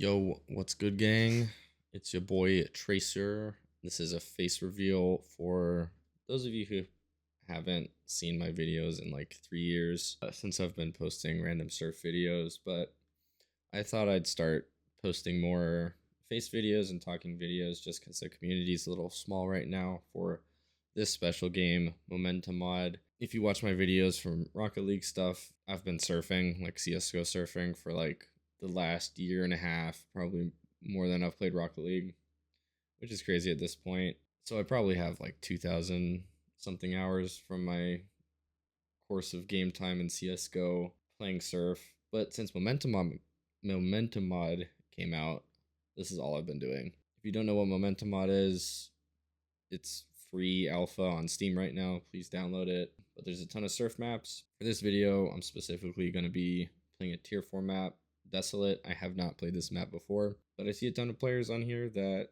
Yo, what's good, gang? It's your boy Traceur. This is a face reveal for those of you who haven't seen my videos in like 3 years since I've been posting random surf videos, but I thought I'd start posting more face videos and talking videos just because the community is a little small right now for this special game, Momentum Mod. If you watch my videos from Rocket League stuff, I've been surfing, like CSGO surfing, for like the last year and a half, probably more than I've played Rocket League, which is crazy at this point. So I probably have like 2,000 something hours from my course of game time in CSGO playing surf. But since Momentum Mod came out, this is all I've been doing. If you don't know what Momentum Mod is, it's free alpha on Steam right now. Please download it. But there's a ton of surf maps. For this video, I'm specifically going to be playing a tier 4 map, Desolate. I have not played this map before, but I see a ton of players on here that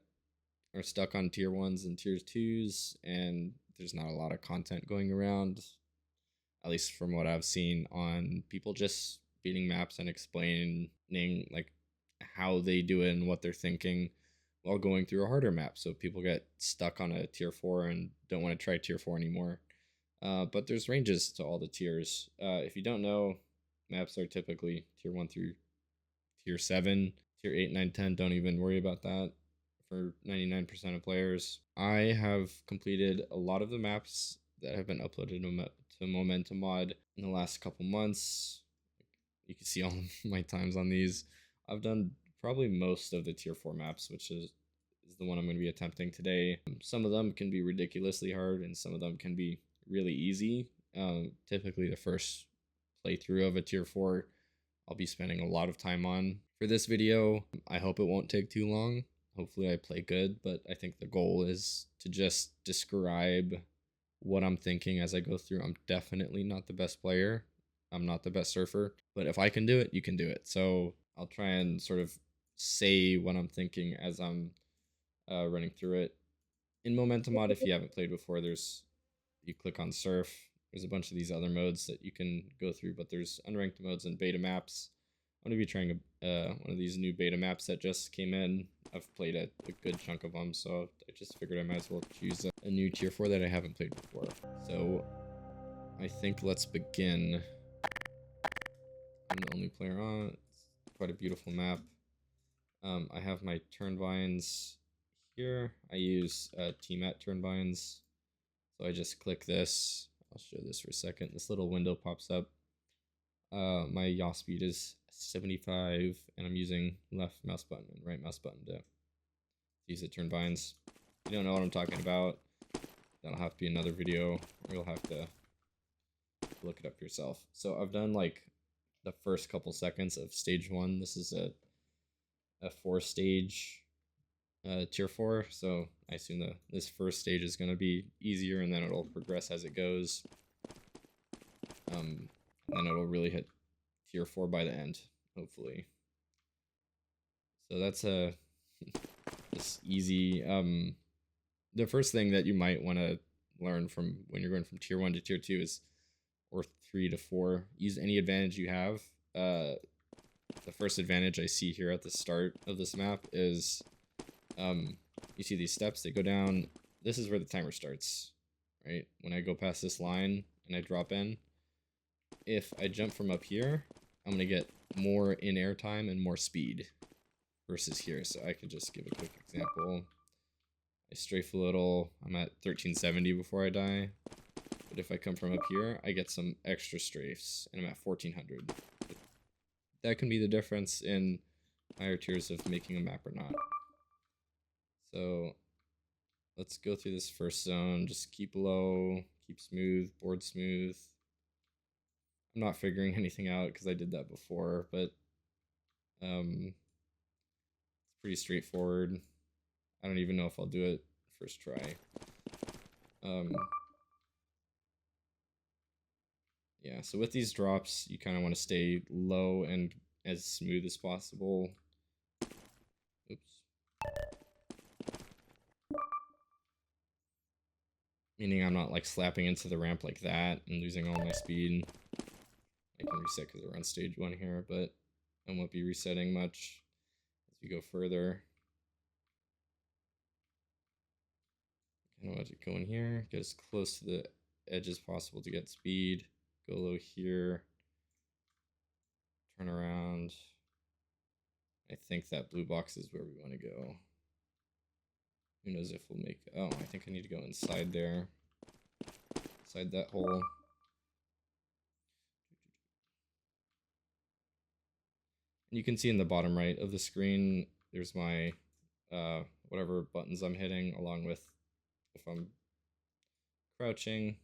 are stuck on tier 1s and tier 2s, and there's not a lot of content going around, at least from what I've seen, on people just beating maps and explaining like how they do it and what they're thinking while going through a harder map. So people get stuck on a tier 4 and don't want to try tier 4 anymore. But there's ranges to all the tiers. If you don't know, maps are typically tier 1 through tier 7. Tier 8, 9, 10, don't even worry about that for 99% of players. I have completed a lot of the maps that have been uploaded to Momentum Mod in the last couple months. You can see all my times on these. I've done probably most of the tier 4 maps, which is the one I'm going to be attempting today. Some of them can be ridiculously hard, and some of them can be really easy. Typically, the first playthrough of a tier 4, I'll be spending a lot of time on. For this video, I hope it won't take too long. Hopefully I play good, but I think the goal is to just describe what I'm thinking as I go through. I'm definitely not the best player. I'm not the best surfer, but if I can do it, you can do it. So I'll try and sort of say what I'm thinking as I'm running through it. In Momentum Mod, if you haven't played before, you click on surf. There's a bunch of these other modes that you can go through, but there's unranked modes and beta maps. I'm going to be trying one of these new beta maps that just came in. I've played a good chunk of them, so I just figured I might as well choose a new tier 4 that I haven't played before. So I think let's begin. I'm the only player on. It's quite a beautiful map. I have my turn vines here. I use TMAT turn vines. So I just click this. I'll show this for a second. This little window pops up. My yaw speed is 75, and I'm using left mouse button and right mouse button to use the turn vines. If you don't know what I'm talking about, that'll have to be another video, or you'll have to look it up yourself. So I've done like the first couple seconds of stage 1. This is a 4-stage tier 4, so I assume this first stage is going to be easier, and then it'll progress as it goes. And then it'll really hit tier 4 by the end, hopefully. So that's this easy. The first thing that you might want to learn from when you're going from tier 1 to tier 2 is, or 3 to 4, use any advantage you have. The first advantage I see here at the start of this map is you see these steps, they go down. This is where the timer starts, right? When I go past this line and I drop in, if I jump from up here, I'm going to get more in-air time and more speed versus here. So I can just give a quick example. I strafe a little. I'm at 1370 before I die. But if I come from up here, I get some extra strafes, and I'm at 1400. That can be the difference in higher tiers of making a map or not. So let's go through this first zone. Just keep low, keep smooth, board smooth. I'm not figuring anything out because I did that before, but it's pretty straightforward. I don't even know if I'll do it first try. Yeah, so with these drops, you kind of want to stay low and as smooth as possible. Oops. Meaning I'm not like slapping into the ramp like that and losing all my speed. I can reset because we're on stage 1 here, but I won't be resetting much. As we go further, kind of want to go in here, get as close to the edge as possible to get speed. Go low here, turn around. I think that blue box is where we want to go. Who knows if we'll make, oh, I think I need to go inside there. Inside that hole. And you can see in the bottom right of the screen, there's my whatever buttons I'm hitting, along with if I'm crouching,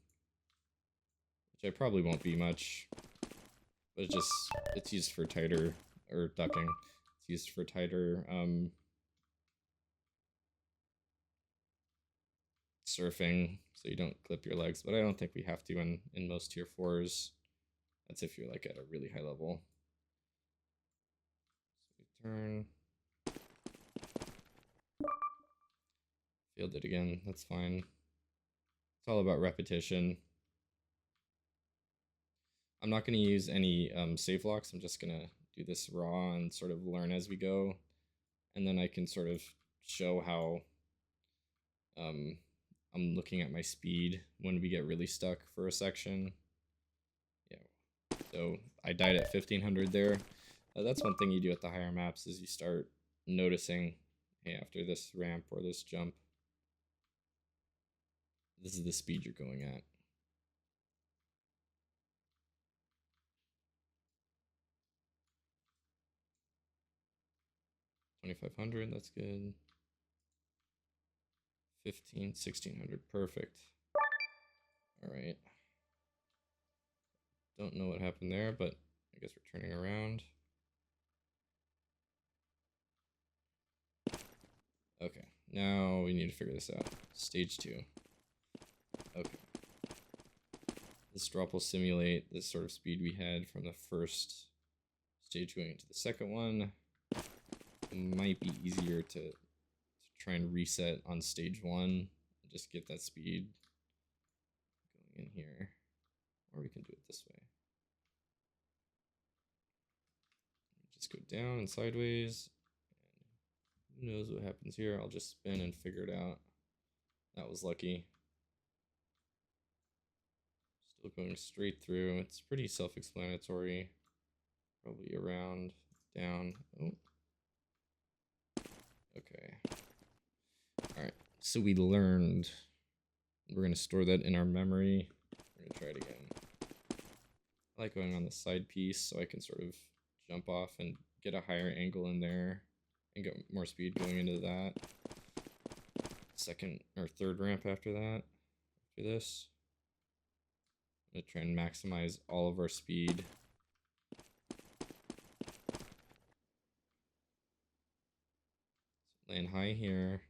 which I probably won't be much, but it's used for tighter, or ducking. It's used for tighter surfing, so you don't clip your legs, but I don't think we have to in most tier 4s. That's if you're like at a really high level. So we turn. Failed it again, that's fine. It's all about repetition. I'm not going to use any savelocs. I'm just going to do this raw and sort of learn as we go. And then I can sort of show how I'm looking at my speed when we get really stuck for a section. Yeah, so I died at 1500 there. That's one thing you do at the higher maps is you start noticing, hey, after this ramp or this jump, this is the speed you're going at. $2,500, that's good. 1600, perfect. All right. Don't know what happened there, but I guess we're turning around. Okay, now we need to figure this out. Stage 2. Okay. This drop will simulate the sort of speed we had from the first stage going into the second one. It might be easier to try and reset on stage 1 and just get that speed going in here. Or we can do it this way. Just go down and sideways. And who knows what happens here? I'll just spin and figure it out. That was lucky. Still going straight through. It's pretty self-explanatory. Probably around, down. Oh. Okay. Alright, so we learned. We're going to store that in our memory. We're going to try it again. I like going on the side piece so I can sort of jump off and get a higher angle in there and get more speed going into that. Second or third ramp after that. After this. I'm going to try and maximize all of our speed. So land high here.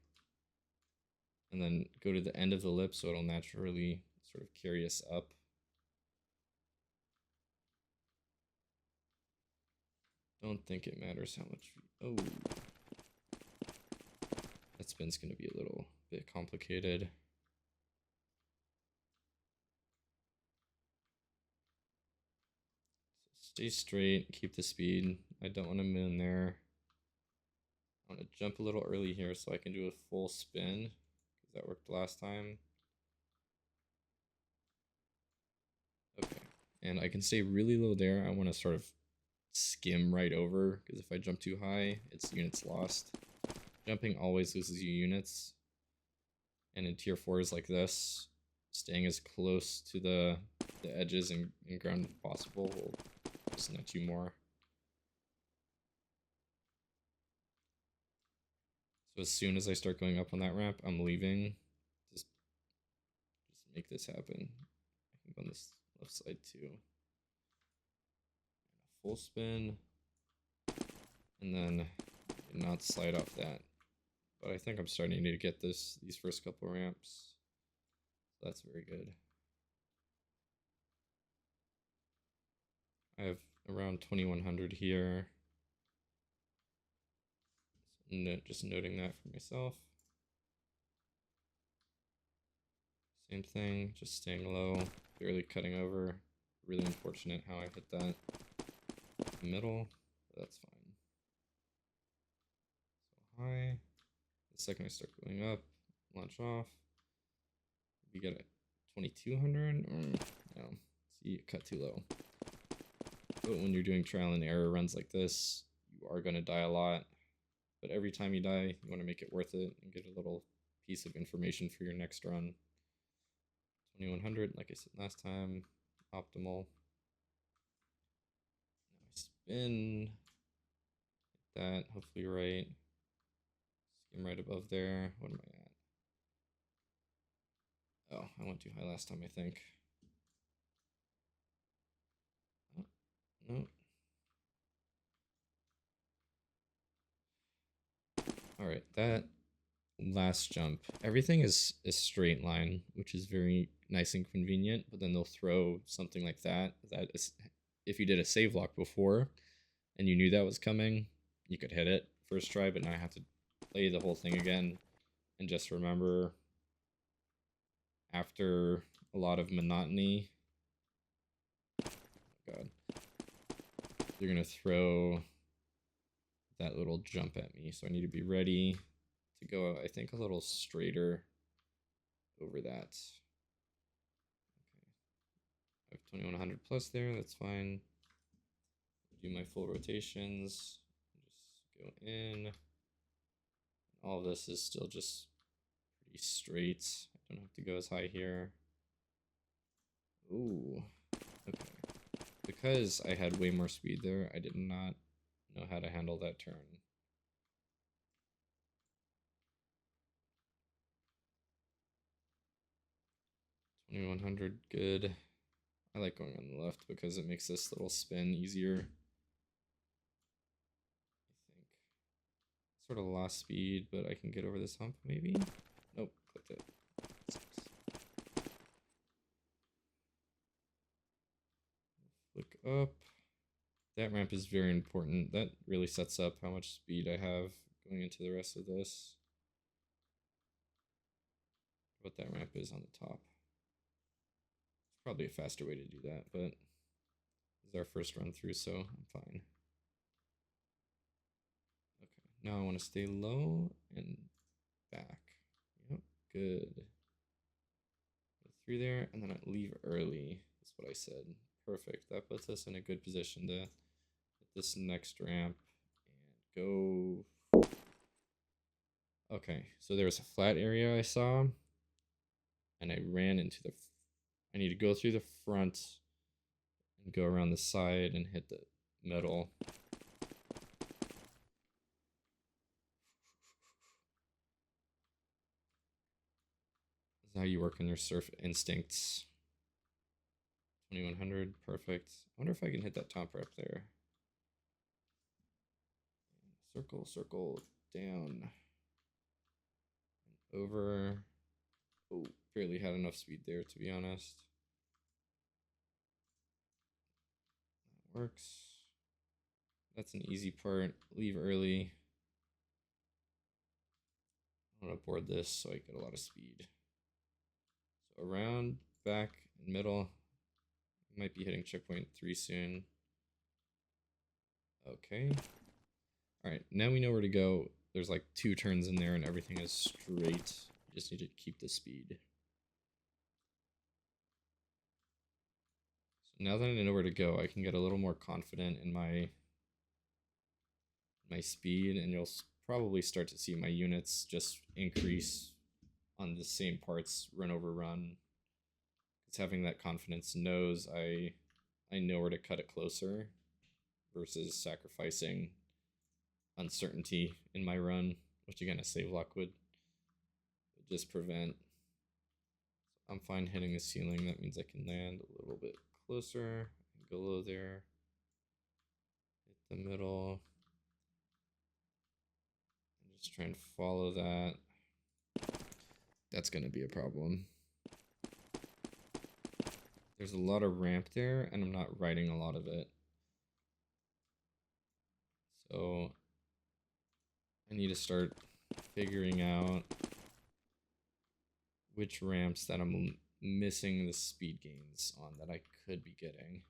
And then go to the end of the lip so it'll naturally sort of carry us up. Don't think it matters how much. Oh. That spin's going to be a little bit complicated. So stay straight, keep the speed. I don't want to moon there. I want to jump a little early here so I can do a full spin, because that worked last time. Okay, and I can stay really low there. I want to sort of skim right over, because if I jump too high, it's units lost. Jumping always loses you units. And in tier 4s like this, staying as close to the edges and ground as possible will just net you more. So as soon as I start going up on that ramp, I'm leaving. Just make this happen. I can go on this left side too. Full spin. And then not slide off that. But I think I'm starting to get these first couple ramps. So that's very good. I have around 2100 here. So just noting that for myself. Same thing, just staying low, barely cutting over. Really unfortunate how I hit that middle, but that's fine. high. The second I start going up, launch off. You get a 2200. No, see, you cut too low. But when you're doing trial and error runs like this, you are going to die a lot. But every time you die, you want to make it worth it and get a little piece of information for your next run. 2100, like I said last time, optimal. Now I spin. Hit that, hopefully right. Skim right above there. What am I at? Oh, I went too high last time, I think. Oh, no. All right, that last jump, everything is a straight line, which is very nice and convenient, but then they'll throw something like that. That is, if you did a save lock before and you knew that was coming, you could hit it first try, but now I have to play the whole thing again and just remember after a lot of monotony. Oh God. They're gonna throw that little jump at me, so I need to be ready to go, I think, a little straighter over that. Okay, I have 2100 plus there, that's fine. Do my full rotations, just go in. All of this is still just pretty straight. I don't have to go as high here. Ooh, okay. Because I had way more speed there, I did not know how to handle that turn. $2100, good. I like going on the left because it makes this little spin easier. I think sort of lost speed, but I can get over this hump maybe? Nope, clipped it. Sucks. Flick up. That ramp is very important. That really sets up how much speed I have going into the rest of this. What that ramp is on the top. It's probably a faster way to do that, but this is our first run through, so I'm fine. Okay, now I want to stay low and back. Yep, good. Go through there, and then I leave early. That's what I said. Perfect. That puts us in a good position to hit this next ramp and go. Okay, so there was a flat area I saw, and I ran into the. I need to go through the front and go around the side and hit the middle. This is how you work on your surf instincts. 2100, perfect. I wonder if I can hit that top rep there. Circle, circle, down, and over. Oh, barely had enough speed there, to be honest. That works. That's an easy part. Leave early. I want to board this so I get a lot of speed. So around, back, and middle. Might be hitting checkpoint 3 soon. Okay. Alright, now we know where to go. There's like 2 turns in there and everything is straight. You just need to keep the speed. So now that I know where to go, I can get a little more confident in my speed, and you'll probably start to see my units just increase on the same parts run over run. Because having that confidence knows I know where to cut it closer versus sacrificing uncertainty in my run, which again a save lock would just prevent. So I'm fine hitting the ceiling. That means I can land a little bit closer, go low there, hit the middle, and just try and follow that. That's gonna be a problem. There's a lot of ramp there, and I'm not riding a lot of it. So I need to start figuring out which ramps that I'm missing the speed gains on that I could be getting.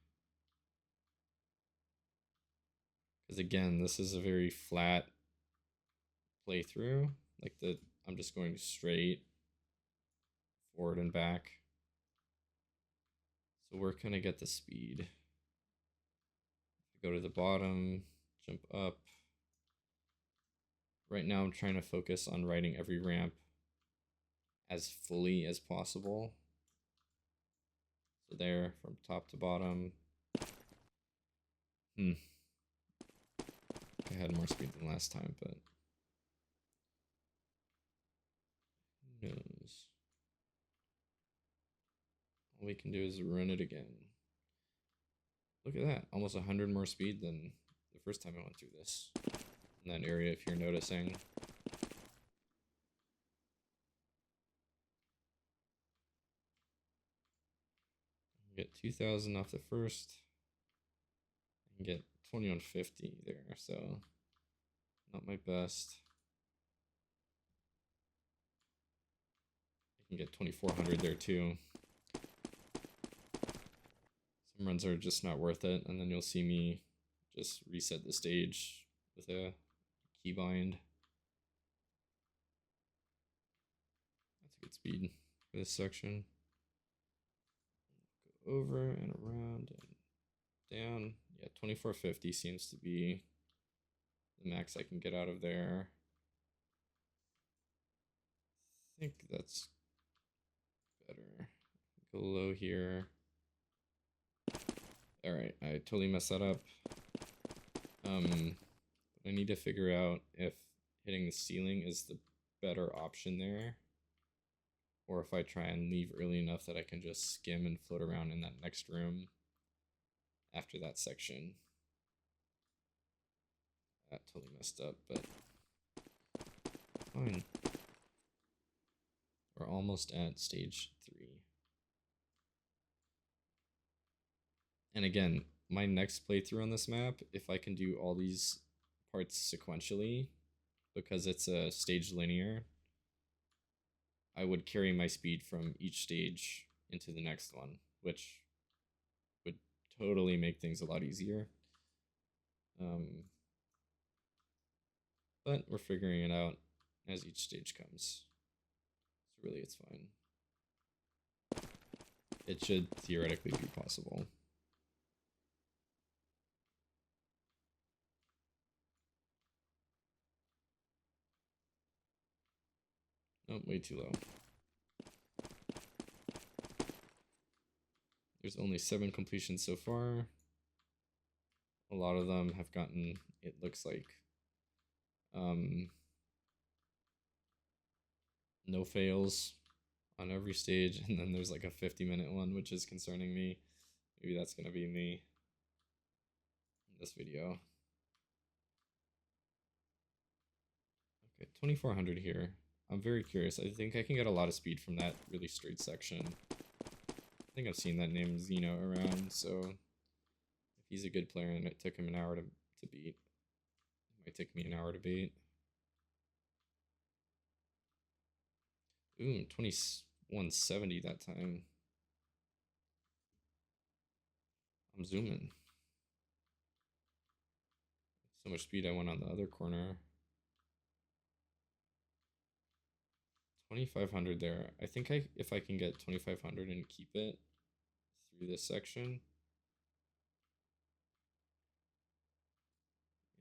Because again, this is a very flat playthrough. Like I'm just going straight forward and back. So where can I get the speed? Go to the bottom, jump up. Right now I'm trying to focus on riding every ramp as fully as possible. So there, from top to bottom. I had more speed than last time, but who knows? All we can do is run it again. Look at that, almost 100 more speed than the first time I went through this. In that area, if you're noticing. Get 2,000 off the first. And get 2150 there, so not my best. I can get 2400 there too. Some runs are just not worth it, and then you'll see me just reset the stage with a keybind. That's a good speed for this section. Go over and around and down. Yeah, 2450 seems to be the max I can get out of there. I think that's better. Go low here. Alright, I totally messed that up. But I need to figure out if hitting the ceiling is the better option there, or if I try and leave early enough that I can just skim and float around in that next room after that section. That totally messed up, but fine. We're almost at stage 3. And again, my next playthrough on this map, if I can do all these parts sequentially, because it's a stage linear, I would carry my speed from each stage into the next one, which would totally make things a lot easier. But we're figuring it out as each stage comes. So really it's fine. It should theoretically be possible. Nope, way too low. There's only 7 completions so far. A lot of them have gotten, it looks like, no fails on every stage, and then there's like a 50-minute one, which is concerning me. Maybe that's gonna be me in this video. Okay, 2400 here. I'm very curious. I think I can get a lot of speed from that really straight section. I think I've seen that name Zeno around, so if he's a good player and it took him an hour to beat, it might take me an hour to beat. Ooh, 2170 that time. I'm zooming. So much speed I went on the other corner. 2500 there. I think if I can get 2500 and keep it through this section.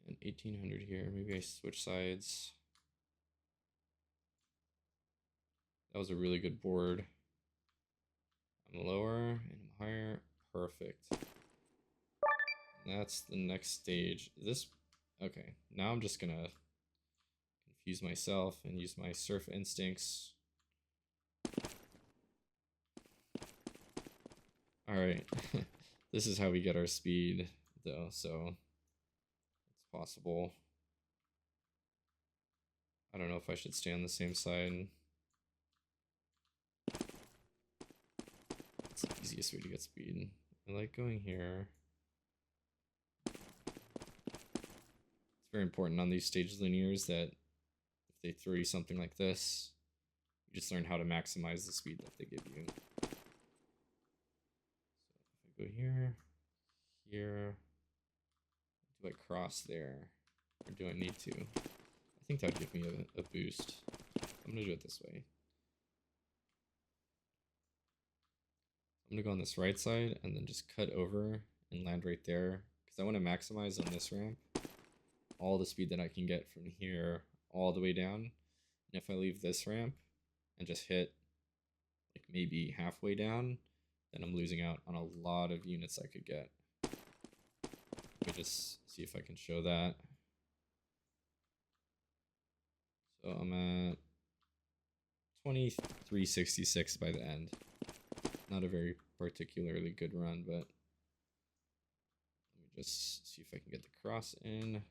And 1800 here. Maybe I switch sides. That was a really good board. I'm lower and I'm higher. Perfect. And that's the next stage. Okay, now I'm just gonna confuse myself and use my surf instincts. Alright, this is how we get our speed though, so it's possible. I don't know if I should stay on the same side. It's the easiest way to get speed. I like going here. It's very important on these stage linears that if they throw you something like this, you just learn how to maximize the speed that they give you. So if I go here, here, do I cross there? Or do I need to? I I think that would give me a boost. I'm gonna do it this way. I'm gonna go on this right side and then just cut over and land right there because I want to maximize on this ramp all the speed that I can get from here all the way down. And if I leave this ramp and just hit like maybe halfway down, then I'm losing out on a lot of units I could get. Let me just see if I can show that. So I'm at 2366 by the end. Not a very particularly good run, but let me just see if I can get the cross in.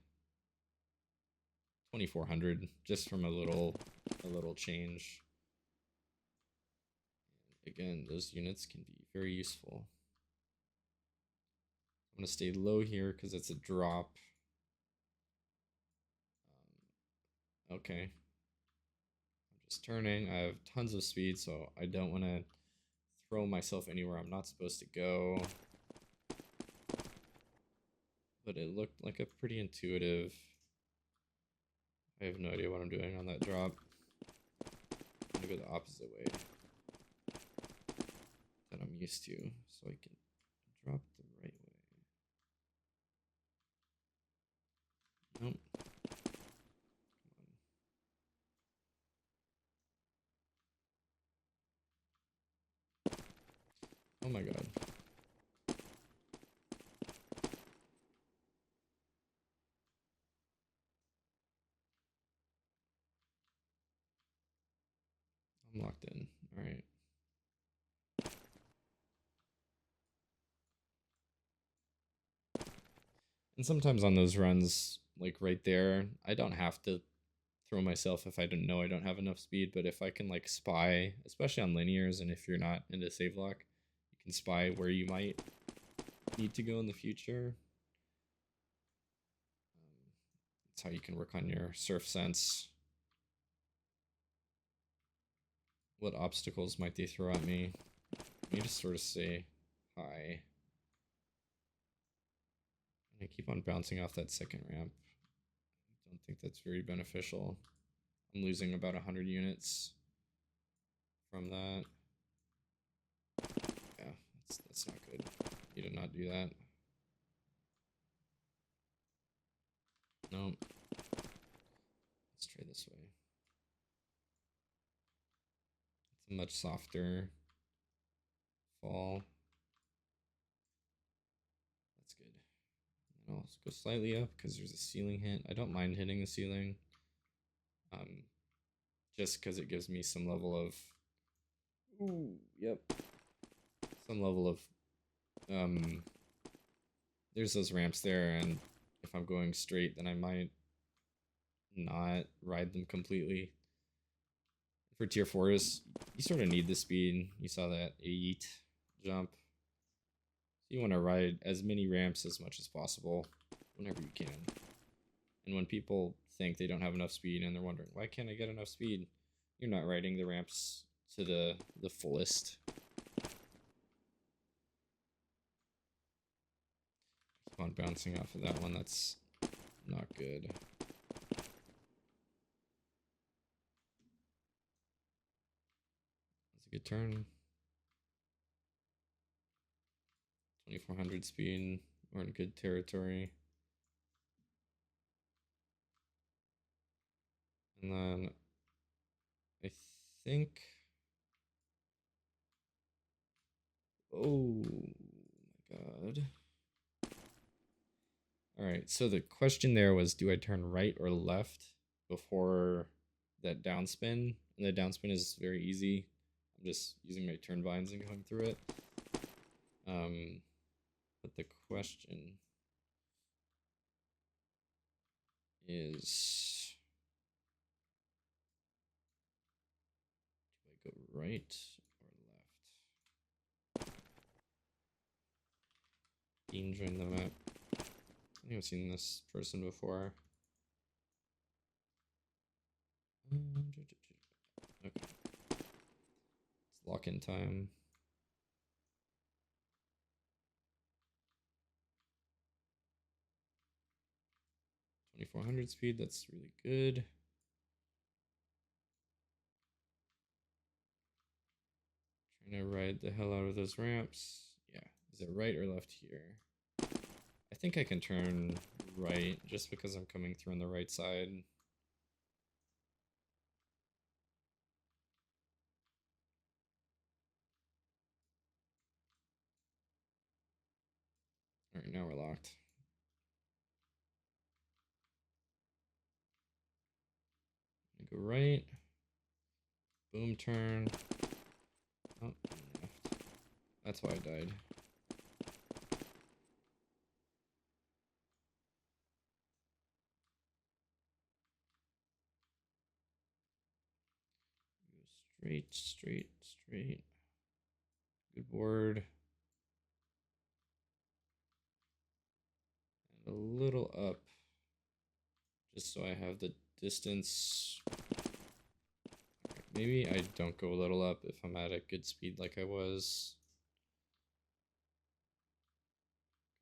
2400 just from a little change. And again, those units can be very useful. I'm gonna stay low here because it's a drop. Okay. I'm just turning. I have tons of speed, so I don't want to throw myself anywhere I'm not supposed to go. But it looked like a pretty intuitive. I have no idea what I'm doing on that drop. I'm gonna go the opposite way that I'm used to, so I can drop the right way. Nope. Oh my god. I'm locked in. Alright. And sometimes on those runs, like right there, I don't have to throw myself if I don't know I don't have enough speed, but if I can like spy, especially on linears, and if you're not into saveloc, you can spy where you might need to go in the future. That's how you can work on your surf sense. What obstacles might they throw at me? Let me just sort of say hi. I keep on bouncing off that second ramp. I don't think that's very beneficial. I'm losing about 100 units from that. Yeah, that's not good. You did not do that. Nope. Let's try this way. It's a much softer fall. That's good. And I'll go slightly up because there's a ceiling hit. I don't mind hitting the ceiling. Just because it gives me some level of some level of there's those ramps there, and if I'm going straight then I might not ride them completely. For tier 4s, you sort of need the speed. You saw that yeet jump. So you want to ride as many ramps as much as possible whenever you can. And when people think they don't have enough speed and they're wondering, why can't I get enough speed? You're not riding the ramps to the fullest. Keep on bouncing off of that one. That's not good. That's a good turn. 2400 speed. We're in good territory. And then I think. Oh my god. Alright, so the question there was, do I turn right or left before that downspin? And the downspin is very easy. I'm just using my turn vines and going through it. But the question is, do I go right or left? Dean joined the map. I think I've seen this person before. Okay. It's lock-in time. 2400 speed, that's really good. gonna ride the hell out of those ramps. Yeah, is it right or left here? I think I can turn right just because I'm coming through on the right side. All right, now we're locked. Go right. Boom turn. Oh, left. That's why I died. Go straight, straight, straight. Good board. And a little up. Just so I have the distance. Right, maybe I don't go a little up if I'm at a good speed like I was.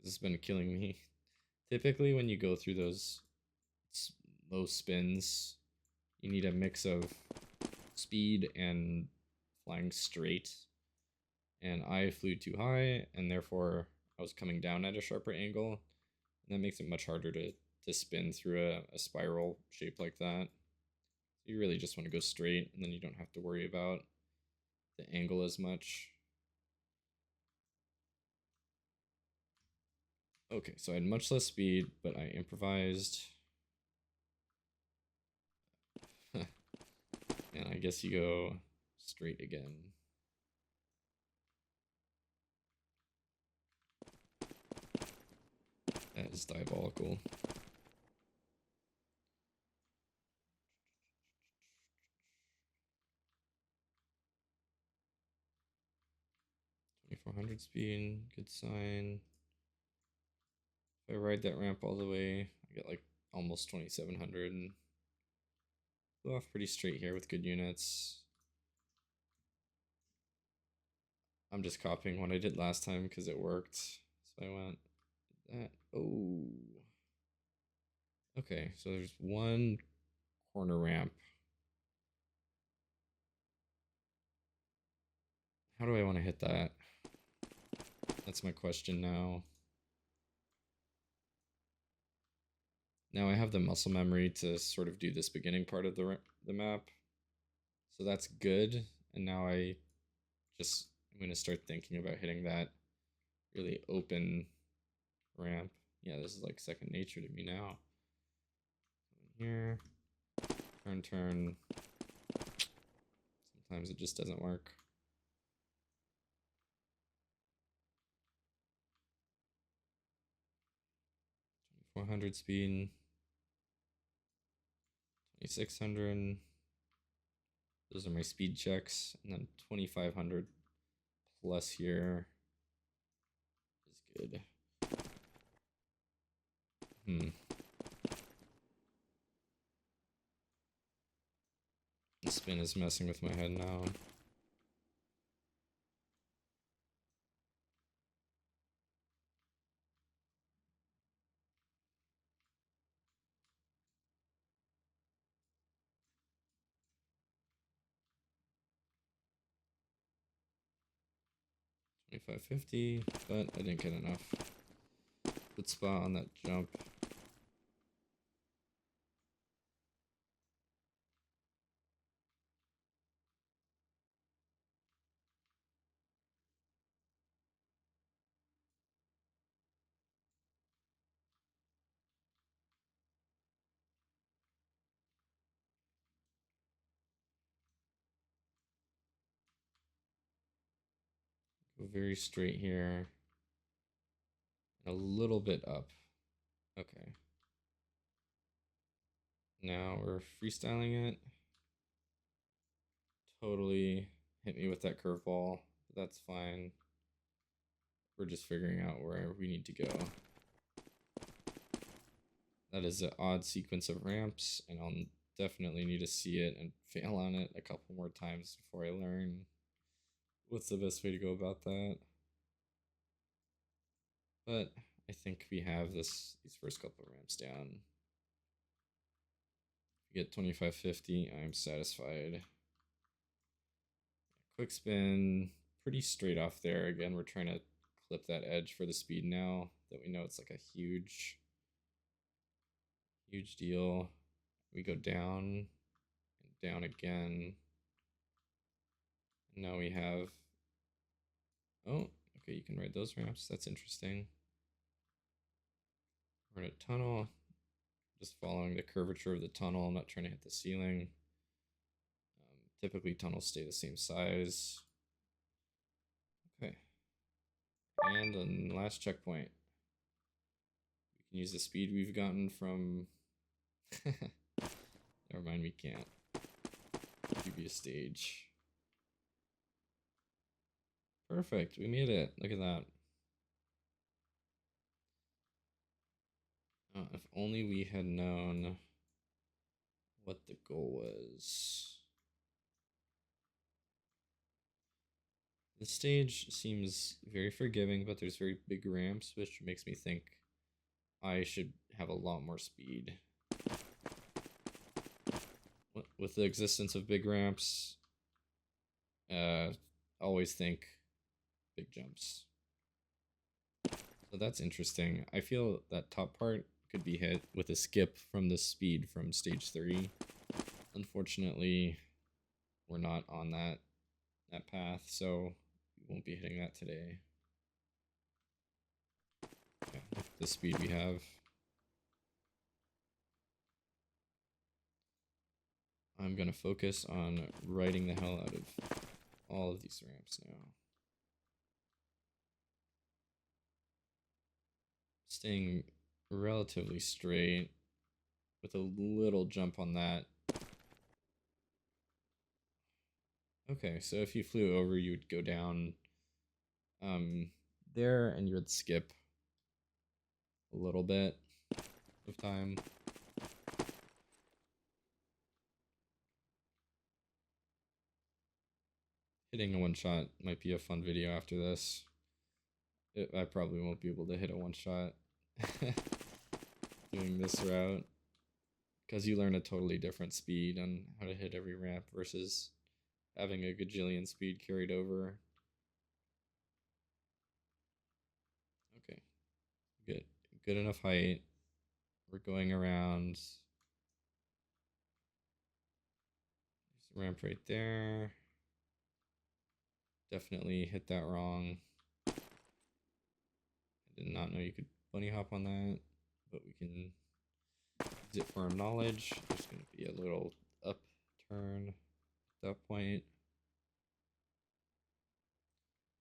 This has been killing me. Typically when you go through those low spins, you need a mix of speed and flying straight. And I flew too high, and therefore I was coming down at a sharper angle. And that makes it much harder to spin through a spiral shape like that. So you really just want to go straight, and then you don't have to worry about the angle as much. Okay, so I had much less speed, but I improvised. And I guess you go straight again. That is diabolical. .2400 speed, good sign. If I ride that ramp all the way, I get like almost 2700 and go off pretty straight here with good units. I'm just copying what I did last time because it worked. So I went that. Oh. Okay, so there's one corner ramp. How do I want to hit that? That's my question now. Now I have the muscle memory to sort of do this beginning part of the map. So that's good. And now I'm going to start thinking about hitting that really open ramp. Yeah, this is like second nature to me now. Here, turn, turn. Sometimes it just doesn't work. .2400 speed, 2600. Those are my speed checks, and then 2500 plus here is good. The spin is messing with my head now. $25.50, but I didn't get enough. Good spot on that jump. Go very straight here. A little bit up. Okay. Now we're freestyling it. Totally hit me with that curveball. That's fine. We're just figuring out where we need to go. That is an odd sequence of ramps, and I'll definitely need to see it and fail on it a couple more times before I learn what's the best way to go about that. But I think we have these first couple of ramps down. If we get 2550, I'm satisfied. Quick spin, pretty straight off there. Again, we're trying to clip that edge for the speed now that we know it's like a huge deal. We go down and down again. Now we have, oh, okay, you can ride those ramps. That's interesting. We're in a tunnel, just following the curvature of the tunnel. I'm not trying to hit the ceiling. Typically tunnels stay the same size. Okay. And then last checkpoint. We can use the speed we've gotten from, never mind, we can't. Previous stage. Perfect, we made it. Look at that. If only we had known what the goal was. The stage seems very forgiving, but there's very big ramps, which makes me think I should have a lot more speed. With the existence of big ramps, always think big jumps. So that's interesting. I feel that top part could be hit with a skip from the speed from stage 3. Unfortunately, we're not on that path, so we won't be hitting that today. Yeah, look at the speed we have. I'm gonna focus on riding the hell out of all of these ramps now. Staying relatively straight with a little jump on that. Okay, so if you flew over, you would go down there and you would skip a little bit of time. Hitting a one shot might be a fun video after this. I probably won't be able to hit a one shot doing this route, because you learn a totally different speed on how to hit every ramp versus having a gajillion speed carried over. Okay, good enough height. We're going around. There's a ramp right there. Definitely hit that wrong. I did not know you could bunny hop on that, but we can use it for our knowledge. There's going to be a little upturn at that point.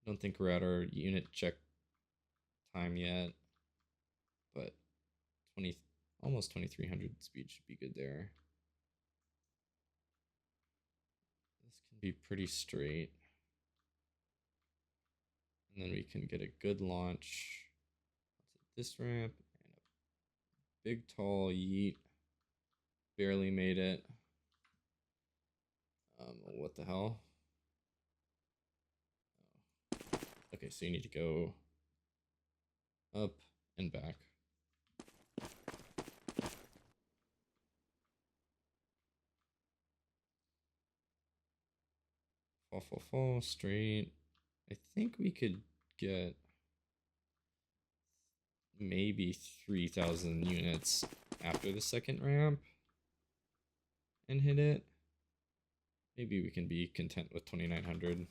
I don't think we're at our unit check time yet, but almost 2300 speed should be good there. This can be pretty straight. And then we can get a good launch onto this ramp and a big tall yeet. Barely made it. What the hell? Oh. Okay, so you need to go up and back. Fall, straight. I think we could get maybe 3000 units after the second ramp and hit it. Maybe we can be content with 2900.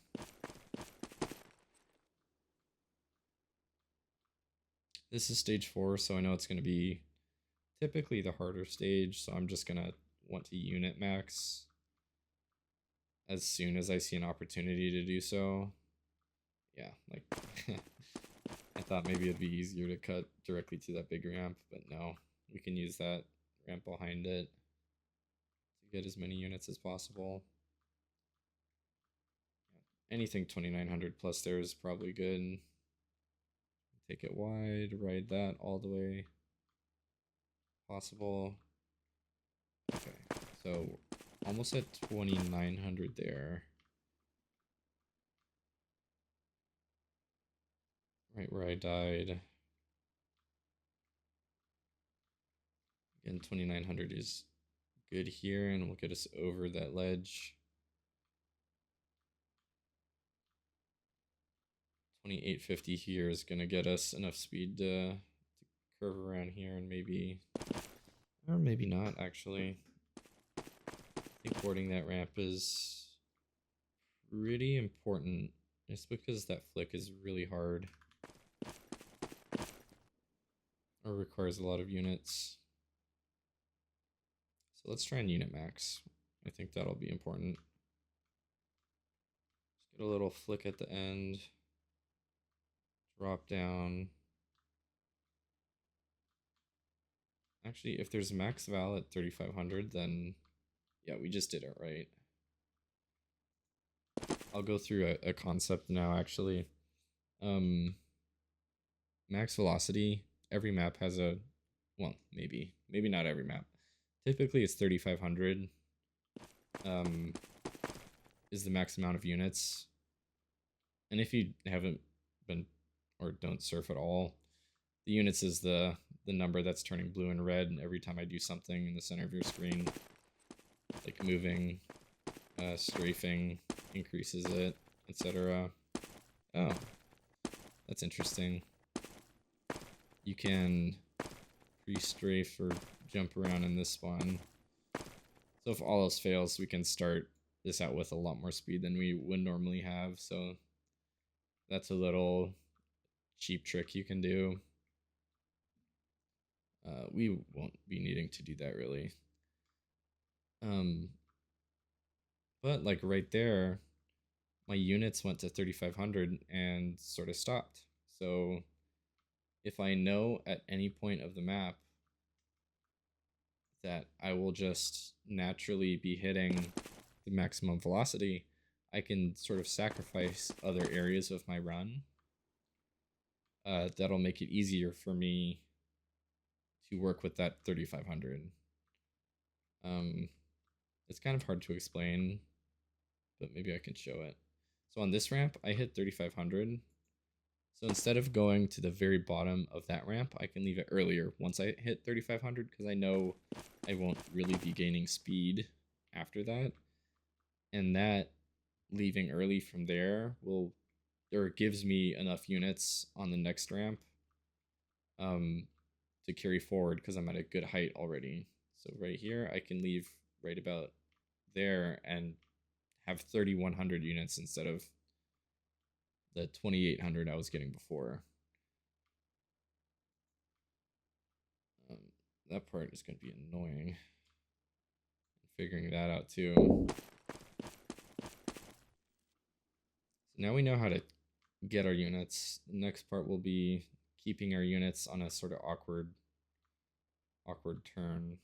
This is stage 4, so I know it's going to be typically the harder stage, so I'm just going to want to unit max as soon as I see an opportunity to do so. Yeah, like I thought maybe it'd be easier to cut directly to that big ramp, but no, we can use that ramp behind it to get as many units as possible. Anything 2900 plus there is probably good. Take it wide, ride that all the way possible. Okay, so almost at 2900 there. Right where I died. Again, 2900 is good here and will get us over that ledge. 2850 here is gonna get us enough speed to curve around here, and maybe, or maybe not actually. I think boarding that ramp is pretty important, just because that flick is really hard or requires a lot of units. So let's try and unit max. I think that'll be important. Just get a little flick at the end, drop down. Actually, if there's max val at 3500, then yeah, we just did it right. I'll go through a concept now, actually. Max velocity, every map has a, well, maybe not every map. Typically it's 3500 is the max amount of units. And if you haven't been or don't surf at all, the units is the number that's turning blue and red every time I do something in the center of your screen. Like moving, strafing increases it, etc. Oh, that's interesting. You can pre-strafe or jump around in this spawn. So if all else fails, we can start this out with a lot more speed than we would normally have. So that's a little cheap trick you can do. We won't be needing to do that really. But like right there, my units went to 3500 and sort of stopped. So if I know at any point of the map that I will just naturally be hitting the maximum velocity, I can sort of sacrifice other areas of my run. That'll make it easier for me to work with that 3500. It's kind of hard to explain, but maybe I can show it. So on this ramp, I hit 3500. So instead of going to the very bottom of that ramp, I can leave it earlier once I hit 3500, because I know I won't really be gaining speed after that. And that leaving early from there will, or gives me enough units on the next ramp to carry forward, because I'm at a good height already. So right here, I can leave right about there and have 3100 units instead of the 2800 I was getting before. That part is going to be annoying. Figuring that out too. So now we know how to get our units. The next part will be keeping our units on a sort of awkward turn.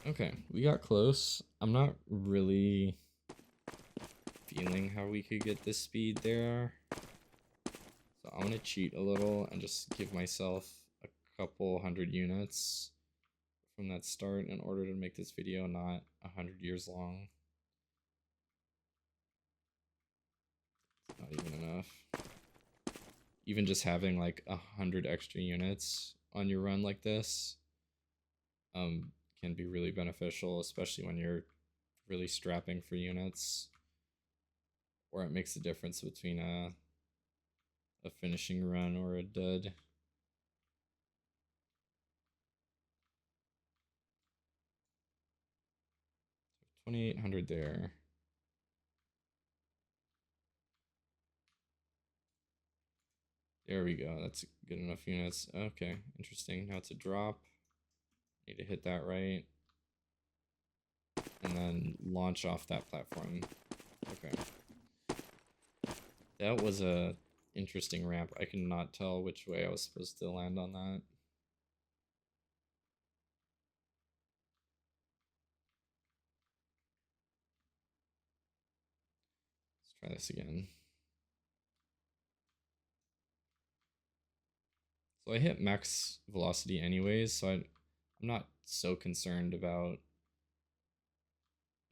Okay, we got close. I'm not really feeling how we could get this speed there. So I'm gonna cheat a little and just give myself a couple hundred units from that start in order to make this video not 100 years long. It's not even enough. Even just having like 100 extra units on your run like this can be really beneficial, especially when you're really strapping for units, or it makes a difference between a finishing run or a dud. 2800 there. There we go. That's good enough units. Okay, interesting. Now it's a drop. Need to hit that right. And then launch off that platform. Okay. That was a interesting ramp. I cannot tell which way I was supposed to land on that. Let's try this again. So I hit max velocity anyways, so I'm not so concerned about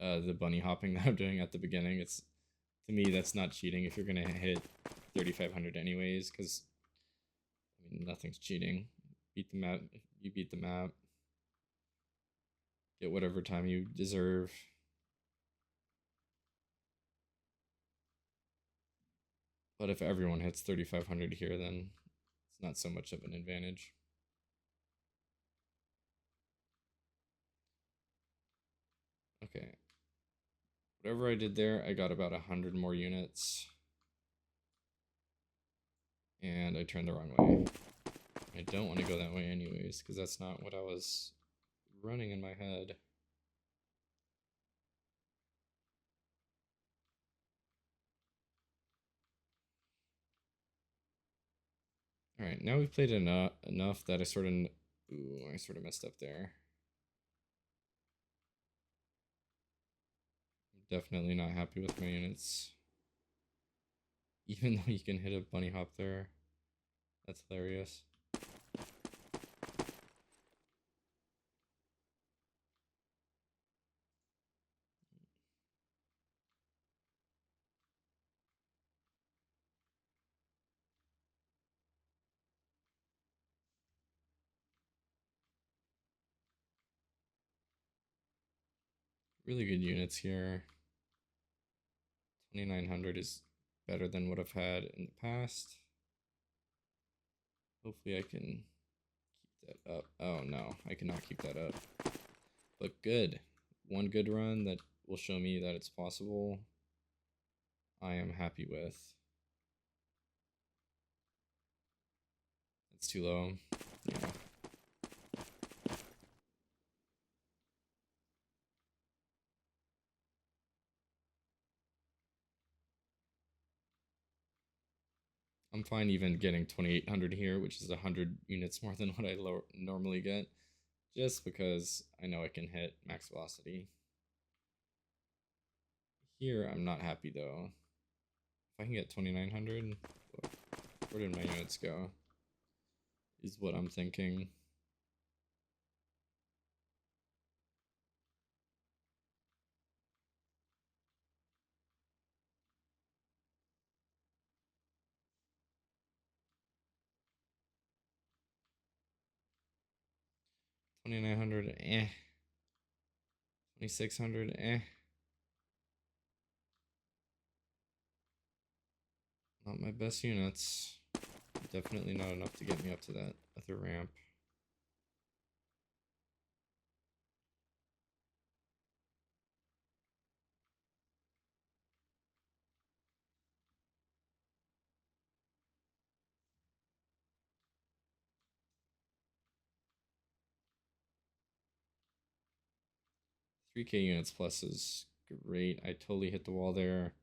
the bunny hopping that I'm doing at the beginning. It's, to me, that's not cheating if you're gonna hit 3,500 anyways, because I mean nothing's cheating. Beat the map, you beat the map. Get whatever time you deserve. But if everyone hits 3,500 here, then it's not so much of an advantage. Okay. Whatever I did there, I got about 100 more units. And I turned the wrong way. I don't want to go that way anyways, because that's not what I was running in my head. Alright, now we've played enough that I sort of... Ooh, I sort of messed up there. I'm definitely not happy with my units. Even though you can hit a bunny hop there. That's hilarious. Really good units here. 2,900 is better than what I've had in the past. Hopefully I can keep that up. Oh no, I cannot keep that up. But good. One good run that will show me that it's possible. I am happy with. It's too low. Yeah. I'm fine even getting 2,800 here, which is 100 units more than what I normally get, just because I know I can hit max velocity. Here, I'm not happy though. If I can get 2,900, where did my units go? Is what I'm thinking. $2,900, 2,600, Not my best units. Definitely not enough to get me up to that other ramp. Three K units plus is great. I totally hit the wall there.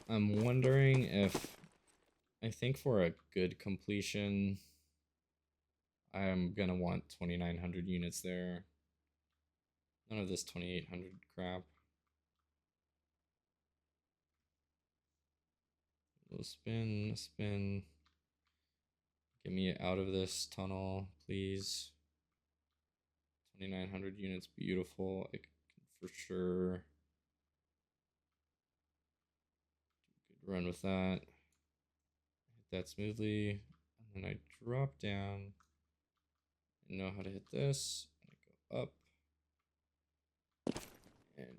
I'm wondering if, I think for a good completion, I'm gonna want 2,900 units there. None of this 2,800 crap. Little spin, spin. Get me out of this tunnel, please. 2,900 units, beautiful. I can for sure good run with that. Hit that smoothly, and then I drop down and know how to hit this. And I go up. And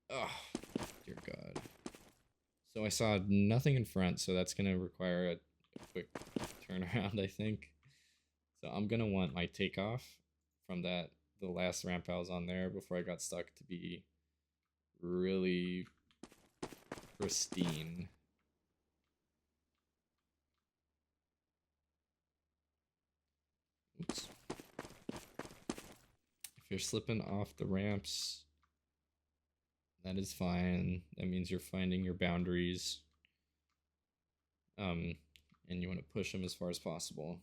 oh, dear God. So I saw nothing in front, so that's gonna require a quick turnaround, I think. So I'm gonna want my takeoff from the last ramp I was on there before I got stuck to be really pristine. Oops. If you're slipping off the ramps, that is fine. That means you're finding your boundaries. And you want to push them as far as possible.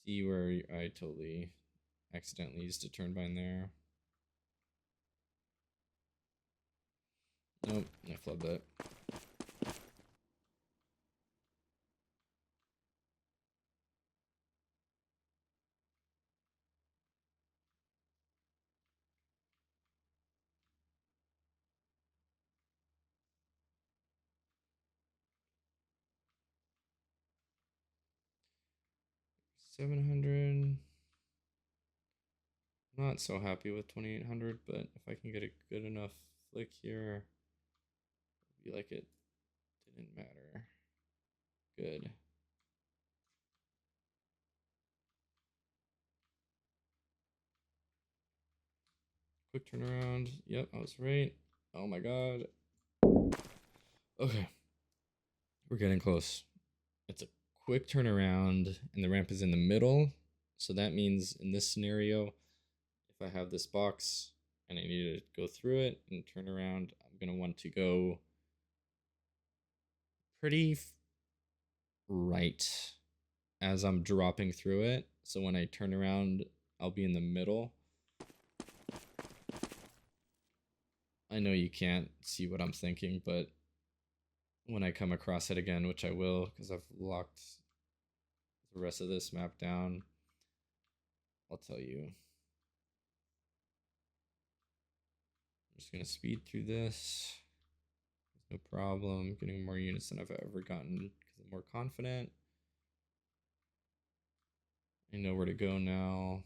See where I totally accidentally used a turn bind there. Nope, I flubbed it. 2,700. Not so happy with 2,800, but if I can get a good enough flick here, it'll be like it didn't matter. Good. Quick turnaround. Yep, I was right. Oh my god. Okay. We're getting close. It's a quick turnaround, and the ramp is in the middle. So that means in this scenario, if I have this box and I need to go through it and turn around, I'm going to want to go pretty right as I'm dropping through it. So when I turn around, I'll be in the middle. I know you can't see what I'm thinking, but when I come across it again, which I will because I've locked the rest of this map down, I'll tell you. I'm just going to speed through this. No problem. Getting more units than I've ever gotten because I'm more confident. I know where to go now.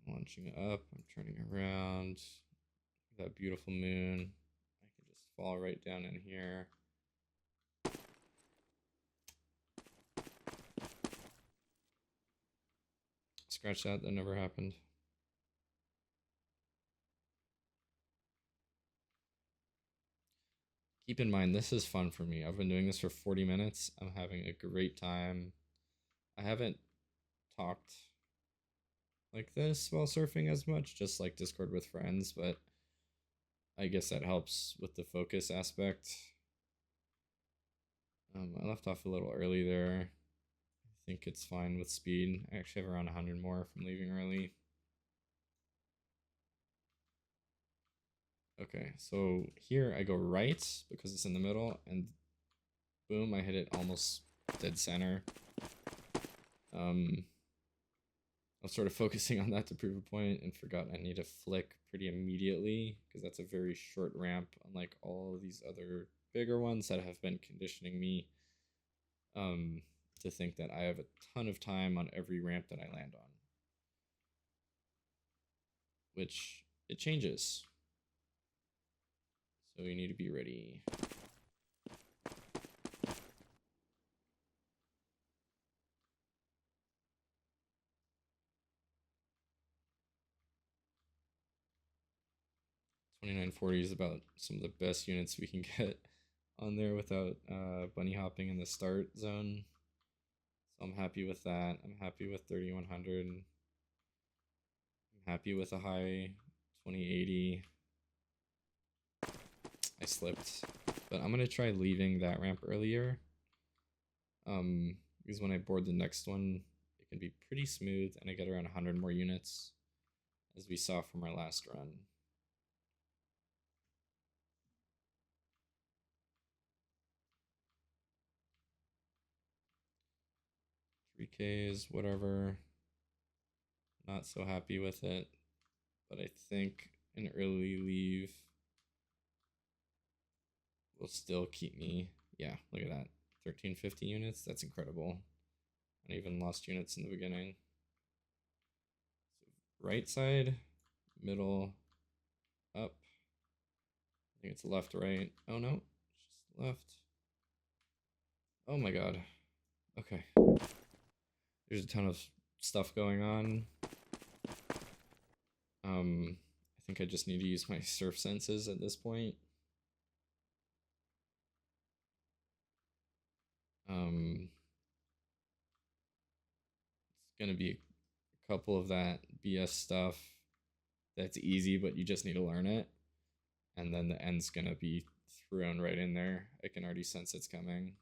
I'm launching up. I'm turning around. That beautiful moon. I can just fall right down in here. Scratch that. That never happened. Keep in mind, this is fun for me. I've been doing this for 40 minutes. I'm having a great time. I haven't talked like this while surfing as much, just like Discord with friends, but I guess that helps with the focus aspect. I left off a little early there. I think it's fine with speed. I actually have around 100 more from leaving early. Okay, so here I go right because it's in the middle, and boom, I hit it almost dead center. I was sort of focusing on that to prove a point and forgot I need to flick pretty immediately because that's a very short ramp, unlike all of these other bigger ones that have been conditioning me to think that I have a ton of time on every ramp that I land on, which it changes. So you need to be ready. $29.40 is about some of the best units we can get on there without bunny hopping in the start zone. So I'm happy with that. I'm happy with 3,100. I'm happy with a high 2080. I slipped, but I'm gonna try leaving that ramp earlier. Because when I board the next one, it can be pretty smooth, and I get around 100 more units, as we saw from our last run. 3Ks, whatever. Not so happy with it, but I think an early leave will still keep me. Yeah, look at that. 1350 units. That's incredible. I even lost units in the beginning. So right side, middle, up. I think it's left, right. Oh no, it's just left. Oh my god. Okay. There's a ton of stuff going on. I think I just need to use my surf senses at this point. It's gonna be a couple of that BS stuff that's easy, but you just need to learn it. And then the end's gonna be thrown right in there. I can already sense it's coming.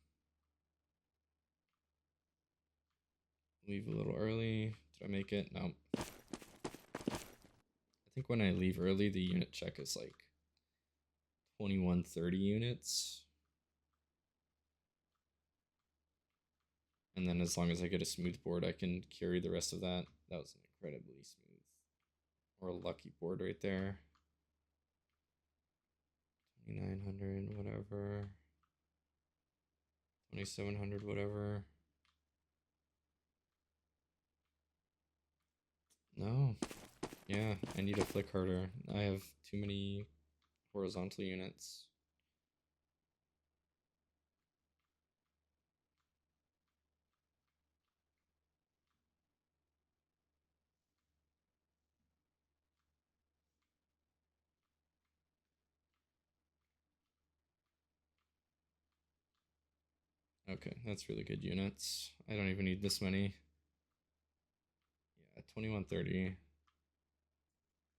Leave a little early. Did I make it? No. I think when I leave early, the unit check is like 2130 units. And then as long as I get a smooth board, I can carry the rest of that. That was an incredibly smooth or lucky board right there. 2,900, whatever. 2,700, whatever. No. Yeah, I need to flick harder. I have too many horizontal units. Okay, that's really good units. I don't even need this many. Yeah, 2130.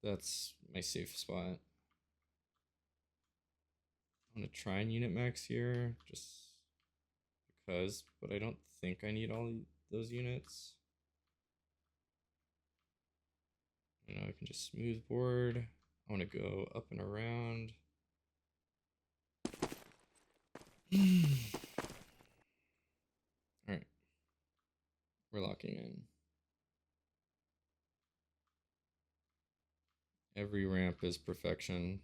That's my safe spot. I'm gonna try and unit max here, just because, but I don't think I need all those units. You know, I can just smooth board. I want to go up and around. All right, we're locking in. Every ramp is perfection.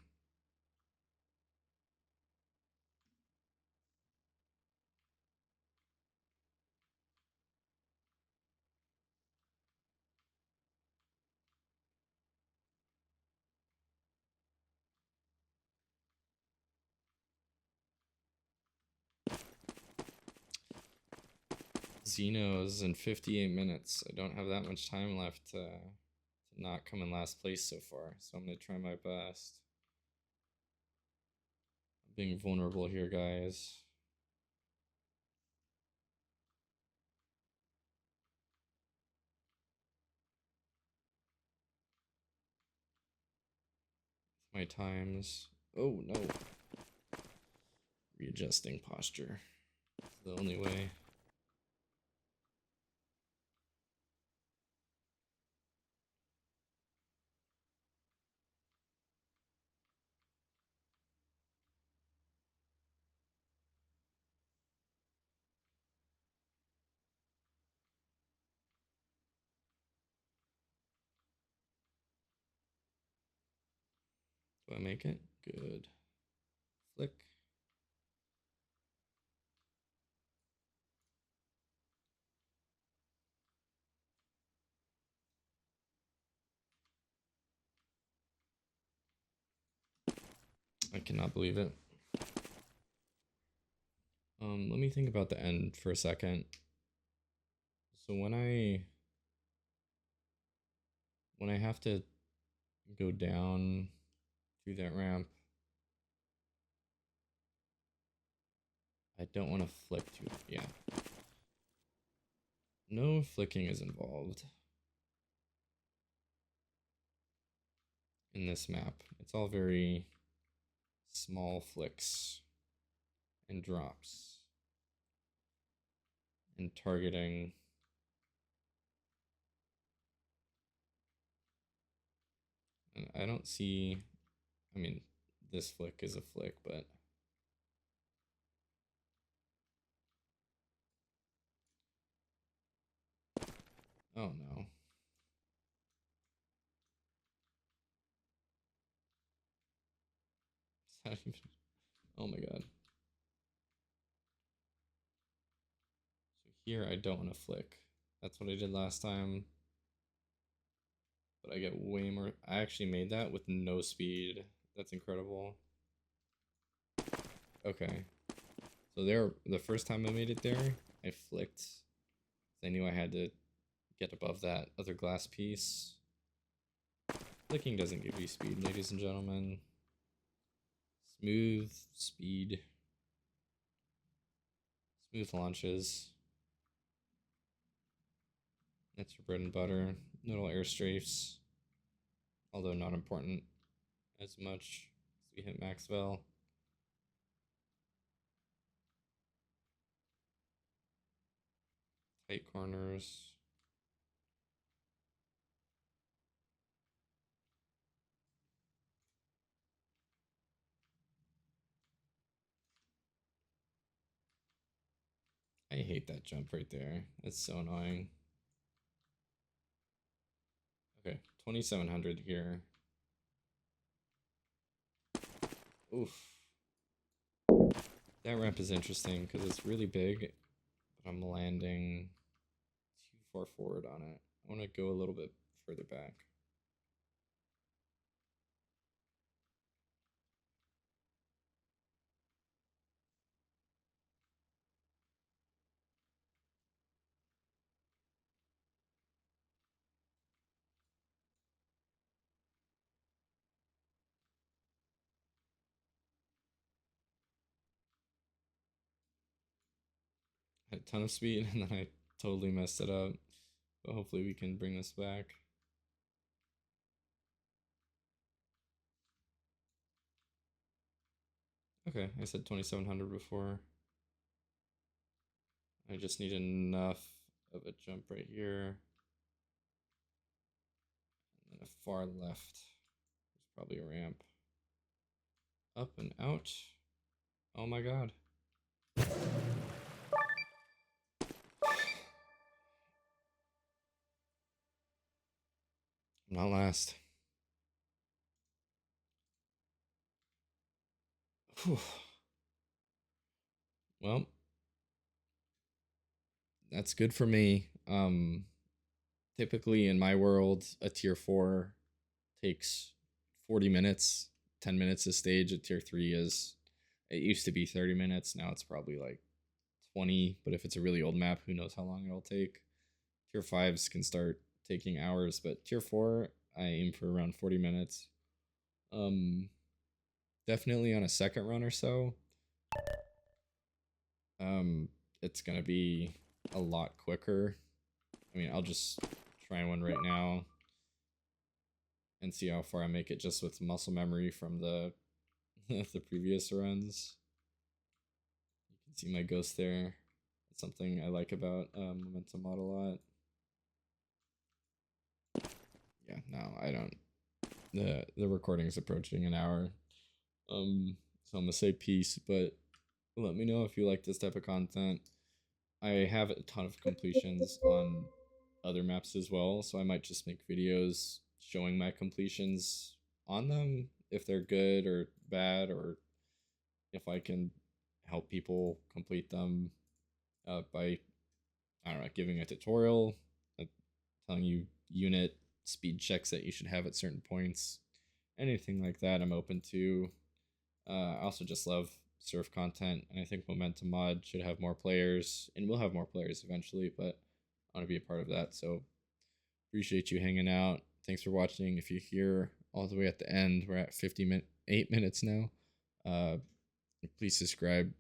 Xenos in 58 minutes. I don't have that much time left to not come in last place so far, so I'm gonna try my best. I'm being vulnerable here, guys. My times. Oh no. Readjusting posture. It's the only way. Do I make it? Good. Flick. I cannot believe it. Let me think about the end for a second. So when I have to go down through that ramp, I don't want to flick too. Yeah. No flicking is involved in this map. It's all very small flicks and drops and targeting. And I don't see, I mean, this flick is a flick, but oh no. Is that even, oh my god. So here I don't want to flick. That's what I did last time. But I get way more. I actually made that with no speed. That's incredible. Okay. So there, the first time I made it there, I flicked. I knew I had to get above that other glass piece. Flicking doesn't give you speed, ladies and gentlemen. Smooth speed. Smooth launches. That's your bread and butter. Little air strafes. Although not important as much as we hit Maxwell. Tight corners. I hate that jump right there. It's so annoying. Okay, 2700 here. Oof. That ramp is interesting because it's really big, but I'm landing too far forward on it. I want to go a little bit further back. Had a ton of speed and then I totally messed it up. But hopefully we can bring this back. Okay, I said 2700 before. I just need enough of a jump right here. And then a far left. There's probably a ramp. Up and out. Oh my god. Not last. Whew. Well, that's good for me. Typically in my world, a tier 4 takes 40 minutes, 10 minutes a stage. A tier 3 is, it used to be 30 minutes. Now it's probably like 20. But if it's a really old map, who knows how long it'll take. Tier 5s can start taking hours, but tier 4, I aim for around 40 minutes. Definitely on a second run or so. It's gonna be a lot quicker. I mean, I'll just try one right now and see how far I make it just with muscle memory from the the previous runs. You can see my ghost there. It's something I like about Momentum Mod a lot. Yeah, no, I don't. The recording is approaching an hour. So I'm gonna say peace, but let me know if you like this type of content. I have a ton of completions on other maps as well, so I might just make videos showing my completions on them, if they're good or bad, or if I can help people complete them by, I don't know, giving a tutorial, telling you unit speed checks that you should have at certain points. Anything like that I'm open to. I also just love surf content, and I think Momentum Mod should have more players, and we'll have more players eventually, but I want to be a part of that. So appreciate you hanging out. Thanks for watching. If you're here all the way at the end, we're at 8 minutes now. Please subscribe,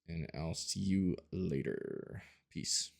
and I'll see you later. Peace.